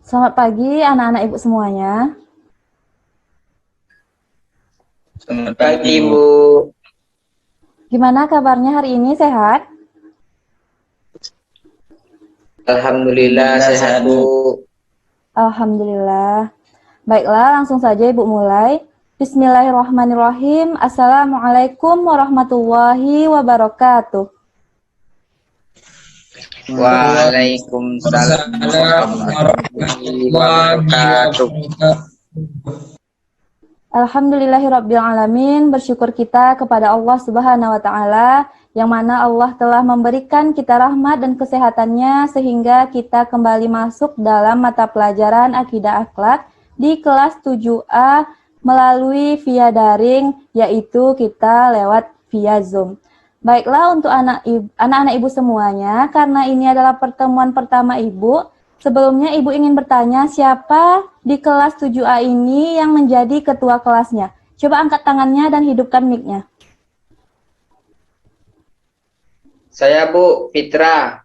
Selamat pagi anak-anak ibu semuanya. Selamat pagi, Bu. Gimana kabarnya hari ini, sehat? Alhamdulillah sehat, Bu. Alhamdulillah. Baiklah, langsung saja ibu mulai. Bismillahirrahmanirrahim. Assalamualaikum warahmatullahi wabarakatuh. Waalaikumsalam warahmatullahi wabarakatuh. Alhamdulillahirrabbilalamin. Bersyukur kita kepada Allah Subhanahu wa Ta'ala, yang mana Allah telah memberikan kita rahmat dan kesehatannya sehingga kita kembali masuk dalam mata pelajaran akidah akhlak di kelas 7A melalui via daring, yaitu kita lewat via Zoom. Baiklah, untuk anak-anak ibu semuanya, karena ini adalah pertemuan pertama ibu, sebelumnya ibu ingin bertanya siapa di kelas 7A ini yang menjadi ketua kelasnya. Coba angkat tangannya dan hidupkan mic-nya. Saya, Bu, Fitra.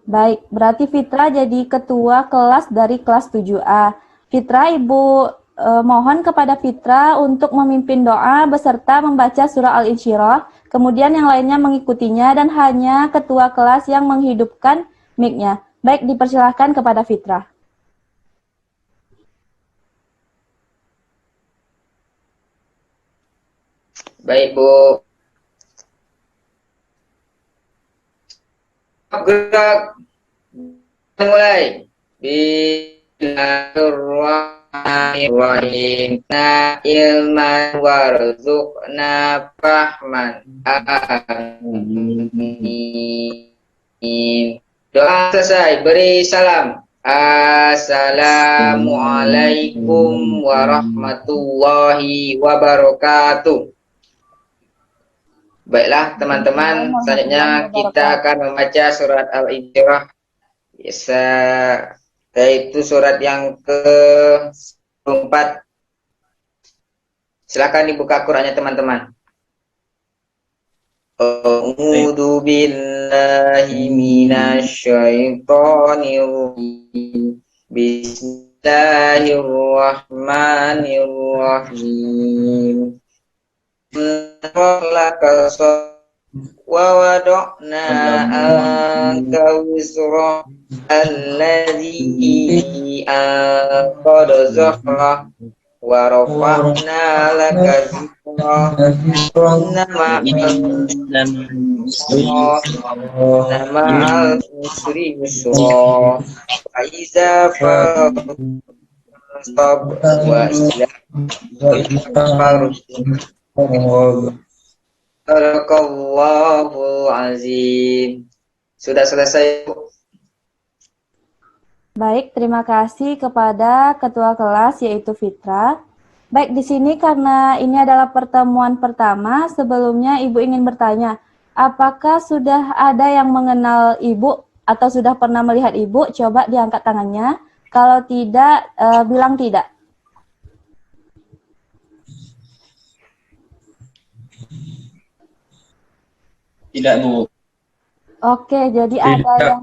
Baik, berarti Fitra jadi ketua kelas dari kelas 7A. Fitra, ibu mohon kepada Fitra untuk memimpin doa beserta membaca surah Al-Insyirah. Kemudian yang lainnya mengikutinya dan hanya ketua kelas yang menghidupkan mic-nya. Baik, dipersilahkan kepada Fitra. Baik, Bu. Gerak. Mulai. Bismillahirrahmanirrahim. Ilman warzuqna fahman. Amin. Doa selesai. Beri salam. Assalamualaikum warahmatullahi wabarakatuh. Baiklah teman-teman, selanjutnya kita akan membaca surat Al-Insyirah, yaitu surat yang ke-4. Silakan dibuka Qur'annya teman-teman. A'udzu billahi minasyaitonir rajim. Bismillahirrahmanirrahim. Wa wada'na anka wizra alladhi anqadha zahra wa rafa'na laka zikra nama al-usri yusra wa iza farastab wa ila Barakallahu azim. Sudah selesai, Bu. Baik, terima kasih kepada ketua kelas yaitu Fitra. Baik, di sini karena ini adalah pertemuan pertama, sebelumnya Ibu ingin bertanya, apakah sudah ada yang mengenal Ibu atau sudah pernah melihat Ibu? Coba diangkat tangannya. Kalau tidak, bilang tidak. Tidak, Bu. Oke, jadi ada yang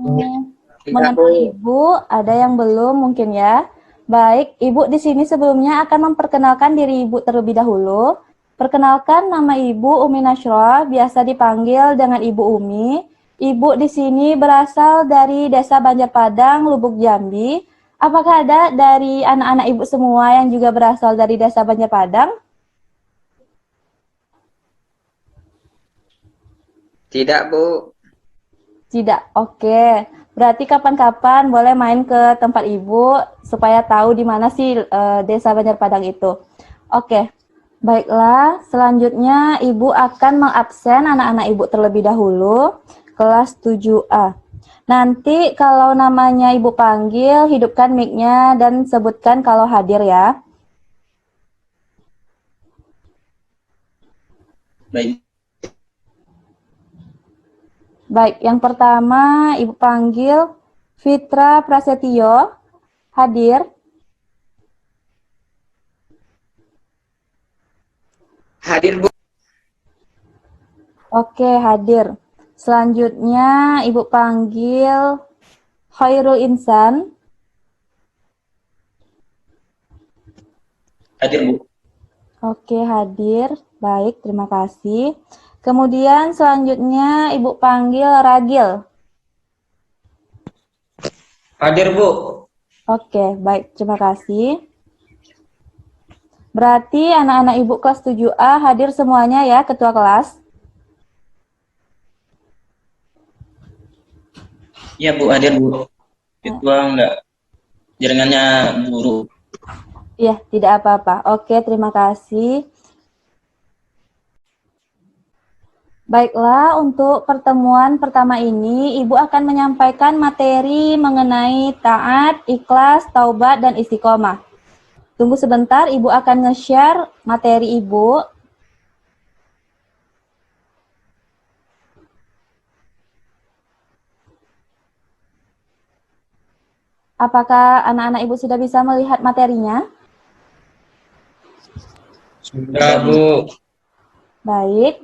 mengenal Ibu, ada yang belum mungkin ya. Baik, Ibu di sini sebelumnya akan memperkenalkan diri Ibu terlebih dahulu. Perkenalkan, nama Ibu Umi Nashroh, biasa dipanggil dengan Ibu Umi. Ibu di sini berasal dari Desa Banjarpadang, Lubuk Jambi. Apakah ada dari anak-anak Ibu semua yang juga berasal dari Desa Banjarpadang? Tidak, Bu. Tidak, oke. Berarti kapan-kapan boleh main ke tempat Ibu supaya tahu di mana sih Desa Banjarpadang itu. Oke, baiklah. Selanjutnya Ibu akan mengabsen anak-anak Ibu terlebih dahulu, kelas 7A. Nanti kalau namanya Ibu panggil, hidupkan mic-nya dan sebutkan kalau hadir ya. Baik. Baik, yang pertama Ibu panggil Fitra Prasetyo, hadir. Hadir, Bu. Oke, hadir. Selanjutnya Ibu panggil Khairul Insan. Hadir, Bu. Oke, hadir. Baik, terima kasih. Kemudian selanjutnya Ibu panggil Ragil. Hadir, Bu. Oke, baik, terima kasih. Berarti anak-anak Ibu kelas 7A hadir semuanya ya, Ketua kelas? Iya, Bu, hadir, Bu. Ketua enggak, jaringannya buruk. Iya, tidak apa-apa. Oke, terima kasih. Baiklah, untuk pertemuan pertama ini, Ibu akan menyampaikan materi mengenai taat, ikhlas, taubat, dan istiqomah. Tunggu sebentar, Ibu akan nge-share materi Ibu. Apakah anak-anak Ibu sudah bisa melihat materinya? Sudah, Bu. Baik.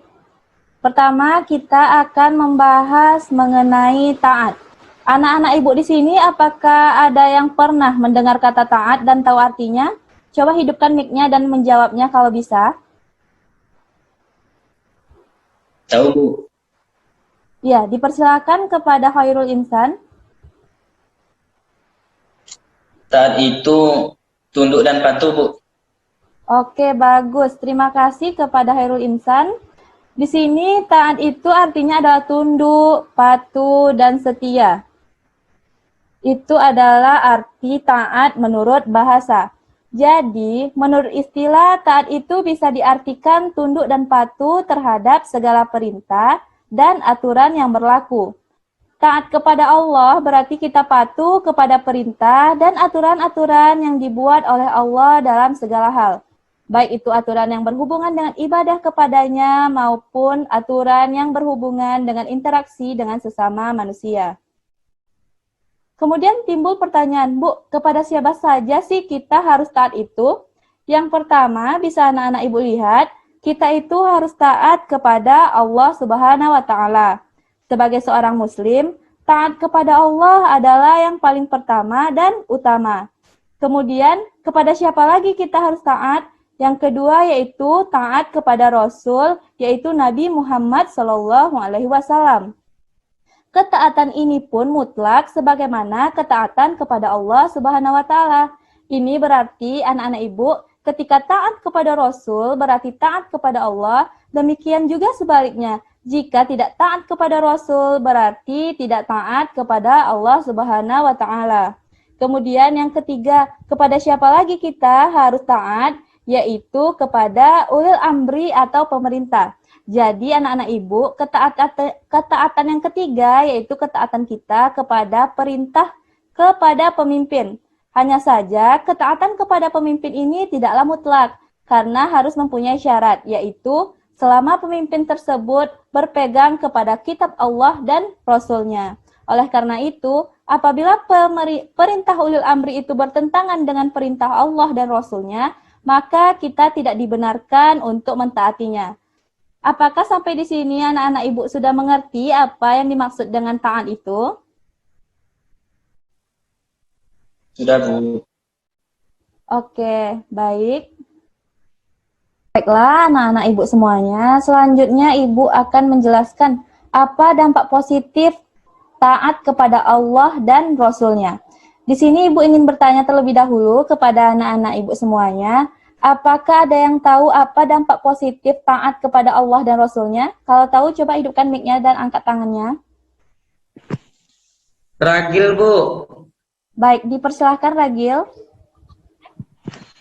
Pertama, kita akan membahas mengenai taat. Anak-anak Ibu di sini, apakah ada yang pernah mendengar kata taat dan tahu artinya? Coba hidupkan mic-nya dan menjawabnya kalau bisa. Tahu, Bu. Ya, dipersilakan kepada Khairul Insan. Taat itu tunduk dan patuh, Bu. Oke, bagus. Terima kasih kepada Khairul Insan. Di sini taat itu artinya adalah tunduk, patuh, dan setia. Itu adalah arti taat menurut bahasa. Jadi, menurut istilah, taat itu bisa diartikan tunduk dan patuh terhadap segala perintah dan aturan yang berlaku. Taat kepada Allah berarti kita patuh kepada perintah dan aturan-aturan yang dibuat oleh Allah dalam segala hal. Baik itu aturan yang berhubungan dengan ibadah kepadanya maupun aturan yang berhubungan dengan interaksi dengan sesama manusia. Kemudian timbul pertanyaan, Bu, kepada siapa saja sih kita harus taat itu? Yang pertama, bisa anak-anak Ibu lihat, kita itu harus taat kepada Allah Subhanahu wa Ta'ala. Sebagai seorang Muslim, taat kepada Allah adalah yang paling pertama dan utama. Kemudian, kepada siapa lagi kita harus taat? Yang kedua yaitu taat kepada Rasul, yaitu Nabi Muhammad SAW. Ketaatan ini pun mutlak sebagaimana ketaatan kepada Allah Subhanahu wa Ta'ala. Ini berarti anak-anak Ibu, ketika taat kepada Rasul berarti taat kepada Allah, demikian juga sebaliknya. Jika tidak taat kepada Rasul berarti tidak taat kepada Allah Subhanahu wa Ta'ala. Kemudian yang ketiga, kepada siapa lagi kita harus taat? Yaitu kepada ulil amri atau pemerintah. Jadi anak-anak Ibu, ketaatan yang ketiga yaitu ketaatan kita kepada perintah kepada pemimpin. Hanya saja ketaatan kepada pemimpin ini tidaklah mutlak karena harus mempunyai syarat, yaitu selama pemimpin tersebut berpegang kepada kitab Allah dan Rasul-Nya. Oleh karena itu, apabila perintah ulil amri itu bertentangan dengan perintah Allah dan Rasul-Nya, maka kita tidak dibenarkan untuk mentaatinya. Apakah sampai di sini anak-anak Ibu sudah mengerti apa yang dimaksud dengan taat itu? Sudah, Bu. Oke, baik. Baiklah anak-anak Ibu semuanya, selanjutnya Ibu akan menjelaskan apa dampak positif taat kepada Allah dan Rasul-Nya. Di sini Ibu ingin bertanya terlebih dahulu kepada anak-anak Ibu semuanya, apakah ada yang tahu apa dampak positif taat kepada Allah dan Rasul-Nya? Kalau tahu, coba hidupkan mic-nya dan angkat tangannya. Ragil, Bu. Baik, dipersilahkan Ragil.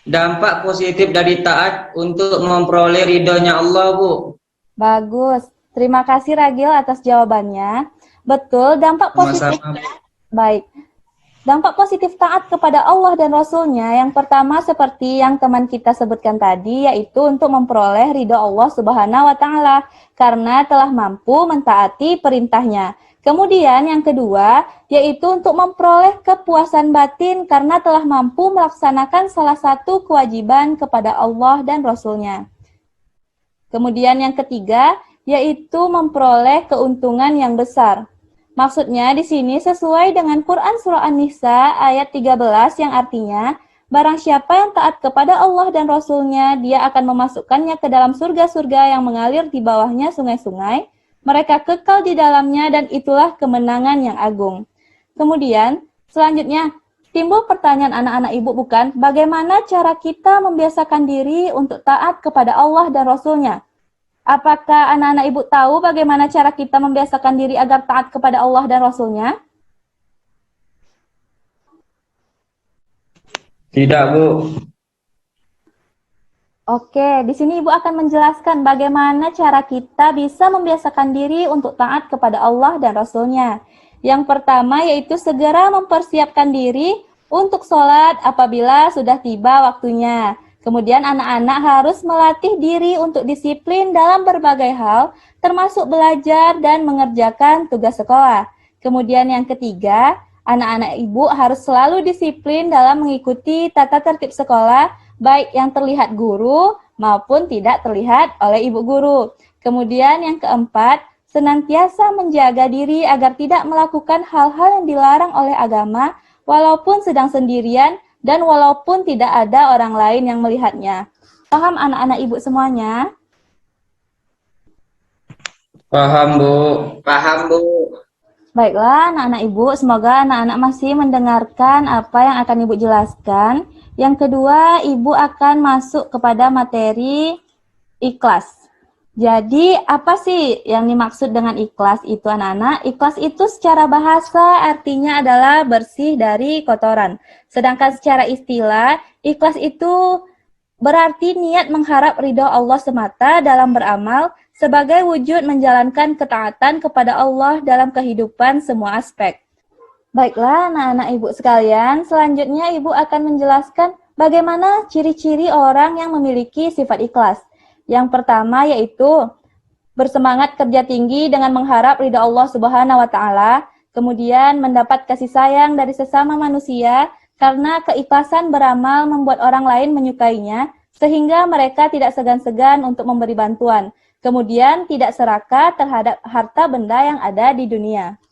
Dampak positif dari taat untuk memperoleh ridhonya Allah, Bu. Bagus. Terima kasih Ragil atas jawabannya. Betul, dampak positif. Baik. Dampak positif taat kepada Allah dan Rasul-Nya yang pertama seperti yang teman kita sebutkan tadi, yaitu untuk memperoleh ridho Allah Subhanahu wa Ta'ala karena telah mampu mentaati perintahnya. Kemudian yang kedua, yaitu untuk memperoleh kepuasan batin karena telah mampu melaksanakan salah satu kewajiban kepada Allah dan Rasul-Nya. Kemudian yang ketiga, yaitu memperoleh keuntungan yang besar. Maksudnya di sini sesuai dengan Quran Surah An-Nisa ayat 13 yang artinya, Barang siapa yang taat kepada Allah dan Rasul-Nya, dia akan memasukkannya ke dalam surga-surga yang mengalir di bawahnya sungai-sungai. Mereka kekal di dalamnya dan itulah kemenangan yang agung. Kemudian, selanjutnya, timbul pertanyaan anak-anak ibu bukan, bagaimana cara kita membiasakan diri untuk taat kepada Allah dan Rasul-Nya? Apakah anak-anak ibu tahu bagaimana cara kita membiasakan diri agar taat kepada Allah dan Rasul-Nya? Tidak, Bu. Oke, di sini Ibu akan menjelaskan bagaimana cara kita bisa membiasakan diri untuk taat kepada Allah dan Rasul-Nya. Yang pertama yaitu segera mempersiapkan diri untuk sholat apabila sudah tiba waktunya. Kemudian anak-anak harus melatih diri untuk disiplin dalam berbagai hal, termasuk belajar dan mengerjakan tugas sekolah. Kemudian yang ketiga, anak-anak ibu harus selalu disiplin dalam mengikuti tata tertib sekolah, baik yang terlihat guru maupun tidak terlihat oleh ibu guru. Kemudian yang keempat, senantiasa menjaga diri agar tidak melakukan hal-hal yang dilarang oleh agama, walaupun sedang sendirian dan walaupun tidak ada orang lain yang melihatnya. Paham anak-anak ibu semuanya? Paham, Bu. Paham, Bu. Baiklah anak-anak ibu, semoga anak-anak masih mendengarkan apa yang akan ibu jelaskan. Yang kedua, ibu akan masuk kepada materi ikhlas. Jadi, apa sih yang dimaksud dengan ikhlas itu anak-anak? Ikhlas itu secara bahasa artinya adalah bersih dari kotoran. Sedangkan secara istilah, ikhlas itu berarti niat mengharap ridho Allah semata dalam beramal sebagai wujud menjalankan ketaatan kepada Allah dalam kehidupan semua aspek. Baiklah anak-anak ibu sekalian, selanjutnya ibu akan menjelaskan bagaimana ciri-ciri orang yang memiliki sifat ikhlas. Yang pertama yaitu bersemangat kerja tinggi dengan mengharap ridha Allah Subhanahu wa taala, kemudian mendapat kasih sayang dari sesama manusia karena keikhlasan beramal membuat orang lain menyukainya sehingga mereka tidak segan-segan untuk memberi bantuan. Kemudian tidak serakah terhadap harta benda yang ada di dunia.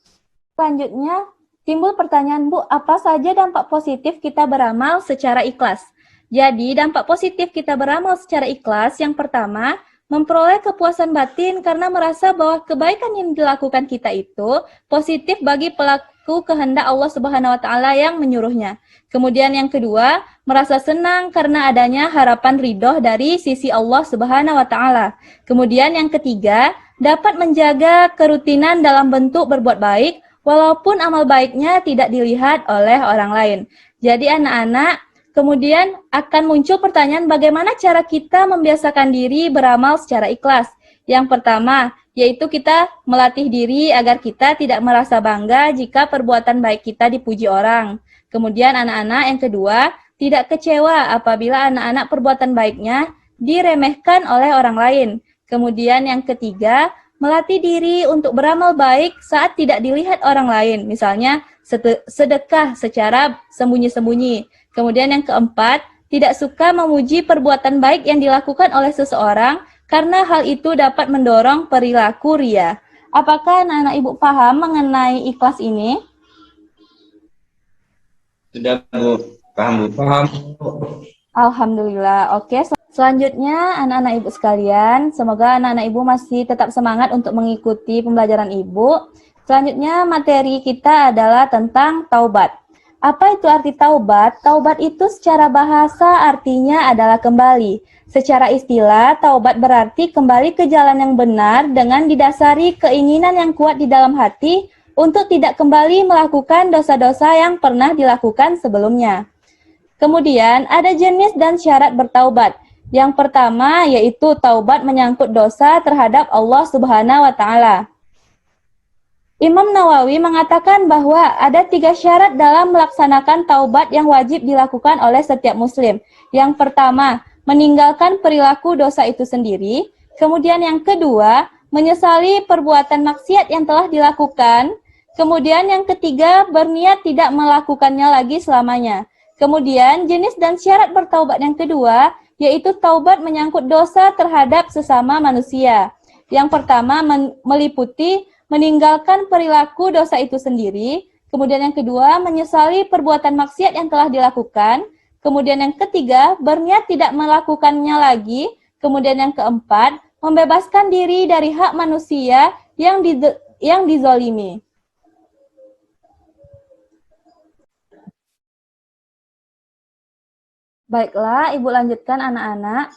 Selanjutnya, timbul pertanyaan, Bu, apa saja dampak positif kita beramal secara ikhlas? Jadi, dampak positif kita beramal secara ikhlas, yang pertama, memperoleh kepuasan batin karena merasa bahwa kebaikan yang dilakukan kita itu positif bagi pelaku kehendak Allah Subhanahu wa taala yang menyuruhnya. Kemudian yang kedua, merasa senang karena adanya harapan ridho dari sisi Allah Subhanahu wa taala. Kemudian yang ketiga, dapat menjaga kerutinan dalam bentuk berbuat baik walaupun amal baiknya tidak dilihat oleh orang lain. Jadi anak-anak, kemudian akan muncul pertanyaan bagaimana cara kita membiasakan diri beramal secara ikhlas. Yang pertama, yaitu kita melatih diri agar kita tidak merasa bangga jika perbuatan baik kita dipuji orang. Kemudian anak-anak yang kedua, tidak kecewa apabila anak-anak perbuatan baiknya diremehkan oleh orang lain. Kemudian yang ketiga, melatih diri untuk beramal baik saat tidak dilihat orang lain. Misalnya, sedekah secara sembunyi-sembunyi. Kemudian yang keempat, tidak suka memuji perbuatan baik yang dilakukan oleh seseorang karena hal itu dapat mendorong perilaku ria. Apakah anak-anak ibu paham mengenai ikhlas ini? Sudah, Bu. Paham, Bu. Paham. Alhamdulillah. Oke, selanjutnya anak-anak ibu sekalian, semoga anak-anak ibu masih tetap semangat untuk mengikuti pembelajaran ibu. Selanjutnya materi kita adalah tentang taubat. Apa itu arti taubat? Taubat itu secara bahasa artinya adalah kembali. Secara istilah, taubat berarti kembali ke jalan yang benar dengan didasari keinginan yang kuat di dalam hati untuk tidak kembali melakukan dosa-dosa yang pernah dilakukan sebelumnya. Kemudian ada jenis dan syarat bertaubat. Yang pertama yaitu taubat menyangkut dosa terhadap Allah Subhanahu wa taala. Imam Nawawi mengatakan bahwa ada 3 syarat dalam melaksanakan taubat yang wajib dilakukan oleh setiap muslim. Yang pertama, meninggalkan perilaku dosa itu sendiri. Kemudian yang kedua, menyesali perbuatan maksiat yang telah dilakukan. Kemudian yang ketiga, berniat tidak melakukannya lagi selamanya. Kemudian jenis dan syarat bertaubat yang kedua, yaitu taubat menyangkut dosa terhadap sesama manusia. Yang pertama meliputi meninggalkan perilaku dosa itu sendiri. Kemudian yang kedua, menyesali perbuatan maksiat yang telah dilakukan. Kemudian yang ketiga, berniat tidak melakukannya lagi. Kemudian yang keempat, membebaskan diri dari hak manusia yang dizolimi. Baiklah, Ibu lanjutkan anak-anak.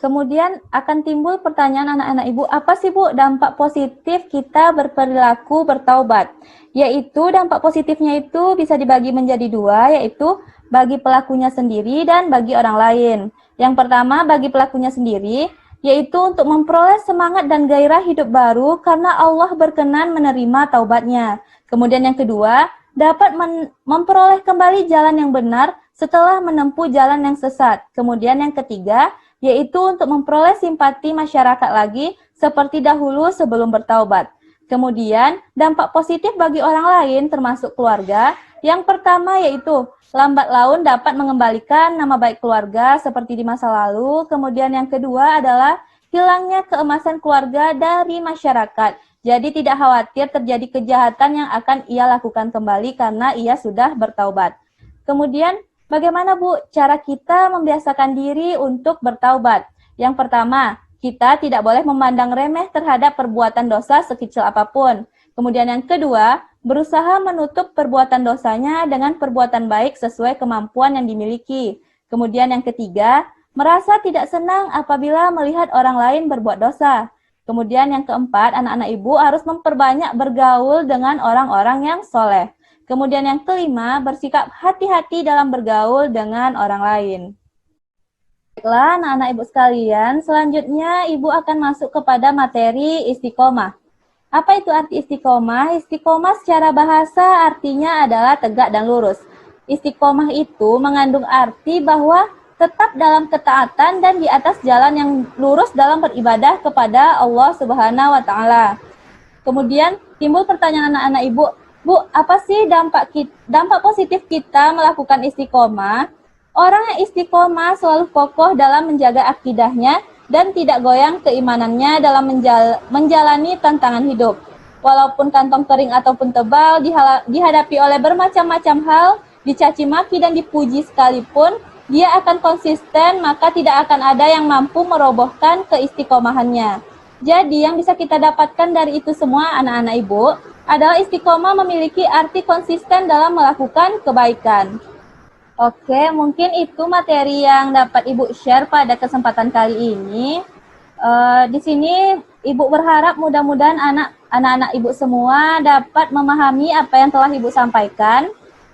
Kemudian akan timbul pertanyaan anak-anak Ibu, apa sih Bu dampak positif kita berperilaku bertaubat? Yaitu dampak positifnya itu bisa dibagi menjadi dua, yaitu bagi pelakunya sendiri dan bagi orang lain. Yang pertama bagi pelakunya sendiri, yaitu untuk memperoleh semangat dan gairah hidup baru karena Allah berkenan menerima taubatnya. Kemudian yang kedua, dapat memperoleh kembali jalan yang benar setelah menempuh jalan yang sesat. Kemudian yang ketiga, yaitu untuk memperoleh simpati masyarakat lagi seperti dahulu sebelum bertaubat. Kemudian, dampak positif bagi orang lain termasuk keluarga. Yang pertama yaitu, lambat laun dapat mengembalikan nama baik keluarga seperti di masa lalu. Kemudian yang kedua adalah hilangnya keemasan keluarga dari masyarakat. Jadi tidak khawatir terjadi kejahatan yang akan ia lakukan kembali karena ia sudah bertaubat. Kemudian, bagaimana Bu cara kita membiasakan diri untuk bertaubat? Yang pertama, kita tidak boleh memandang remeh terhadap perbuatan dosa sekecil apapun. Kemudian yang kedua, berusaha menutup perbuatan dosanya dengan perbuatan baik sesuai kemampuan yang dimiliki. Kemudian yang ketiga, merasa tidak senang apabila melihat orang lain berbuat dosa. Kemudian yang keempat, anak-anak Ibu harus memperbanyak bergaul dengan orang-orang yang soleh. Kemudian yang kelima, bersikap hati-hati dalam bergaul dengan orang lain. Baiklah, anak-anak Ibu sekalian, selanjutnya Ibu akan masuk kepada materi istiqomah. Apa itu arti istiqomah? Istiqomah secara bahasa artinya adalah tegak dan lurus. Istiqomah itu mengandung arti bahwa tetap dalam ketaatan dan di atas jalan yang lurus dalam beribadah kepada Allah Subhanahu wa Ta'ala. Kemudian timbul pertanyaan anak-anak Ibu, Bu, apa sih dampak positif kita melakukan istiqomah? Orang yang istiqomah selalu kokoh dalam menjaga akidahnya dan tidak goyang keimanannya dalam menjalani tantangan hidup. Walaupun kantong kering ataupun tebal dihadapi oleh bermacam-macam hal, dicaci maki dan dipuji sekalipun, dia akan konsisten, maka tidak akan ada yang mampu merobohkan keistiqomahannya. Jadi yang bisa kita dapatkan dari itu semua anak-anak Ibu adalah istiqomah memiliki arti konsisten dalam melakukan kebaikan. Oke, mungkin itu materi yang dapat Ibu share pada kesempatan kali ini. Di sini Ibu berharap mudah-mudahan anak-anak Ibu semua dapat memahami apa yang telah Ibu sampaikan.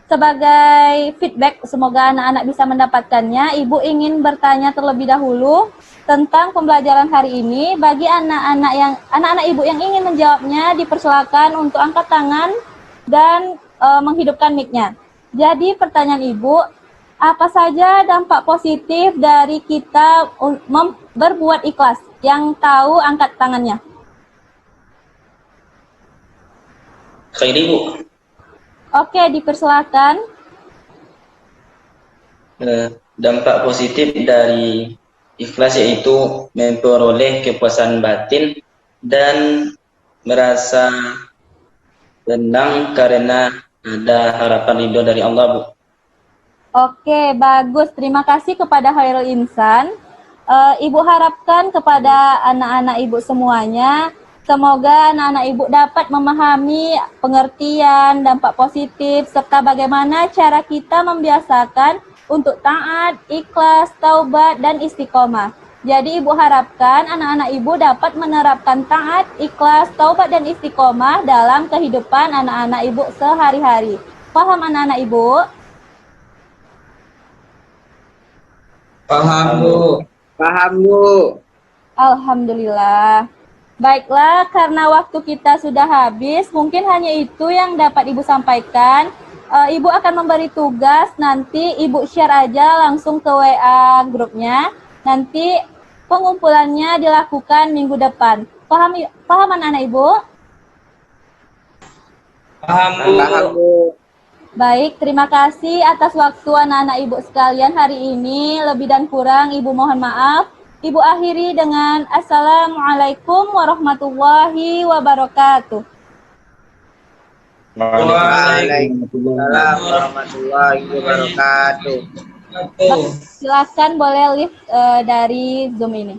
Sebagai feedback, semoga anak-anak bisa mendapatkannya. Ibu ingin bertanya terlebih dahulu tentang pembelajaran hari ini. Bagi anak-anak Ibu yang ingin menjawabnya, dipersilakan untuk angkat tangan dan menghidupkan mic-nya. Jadi pertanyaan Ibu, apa saja dampak positif dari kita berbuat ikhlas? Yang tahu angkat tangannya. Khairi Bu. Oke, dipersilakan. Dampak positif dari ikhlas yaitu memperoleh kepuasan batin dan merasa tenang karena ada harapan ridho dari Allah, Bu. Oke, bagus. Terima kasih kepada Khairul Insan. Ibu harapkan kepada anak-anak Ibu semuanya, semoga anak-anak Ibu dapat memahami pengertian, dampak positif, serta bagaimana cara kita membiasakan untuk taat, ikhlas, taubat, dan istiqomah. Jadi Ibu harapkan anak-anak Ibu dapat menerapkan taat, ikhlas, taubat, dan istiqomah dalam kehidupan anak-anak Ibu sehari-hari. Paham anak-anak Ibu? Paham, Bu. Paham, Bu. Alhamdulillah. Baiklah, karena waktu kita sudah habis, mungkin hanya itu yang dapat Ibu sampaikan. Ibu akan memberi tugas, nanti Ibu share aja langsung ke WA grupnya. Nanti pengumpulannya dilakukan minggu depan. Paham anak-anak Ibu? Paham, Bu. Paham, Bu. Baik, terima kasih atas waktu anak-anak Ibu sekalian hari ini. Lebih dan kurang Ibu mohon maaf. Ibu akhiri dengan Assalamualaikum warahmatullahi wabarakatuh. Waalaikumsalam warahmatullahi wabarakatuh. Silakan boleh lift dari Zoom ini.